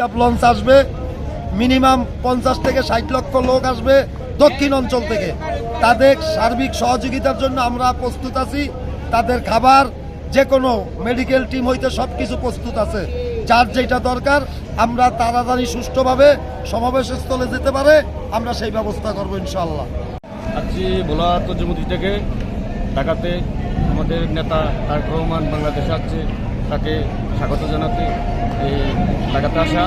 Pickup launch আসবে, minimum 50 থেকে 60 লক্ষ লোক আসবে দক্ষিণ অঞ্চল থেকে। তাদের সার্বিক সহযোগিতার জন্য আমরা প্রস্তুত আছি। তাদের খাবার, যে কোনো মেডিকেল টিম হইতে সব কিছু প্রস্তুত আছে। যার যেটা দরকার আমরা তাড়াতাড়ি সুষ্ঠুভাবে সমাবেশস্থলে যেতে পারে আমরা সেই ব্যবস্থা করবো ইনশাআল্লাহ। আজকে ভোলা তর্জমতি থেকে ঢাকাতে আমাদের নেতা তারেক রহমান বাংলাদেশে আসছে, তাকে স্বাগত জানাতে এই ঢাকাতে আসা।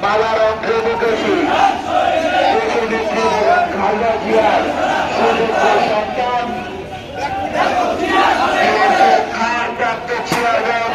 বাবার অগ্রবর্তী খালদা জিয়ার সন্তান খান প্রাপ্ত চেয়ারম্যান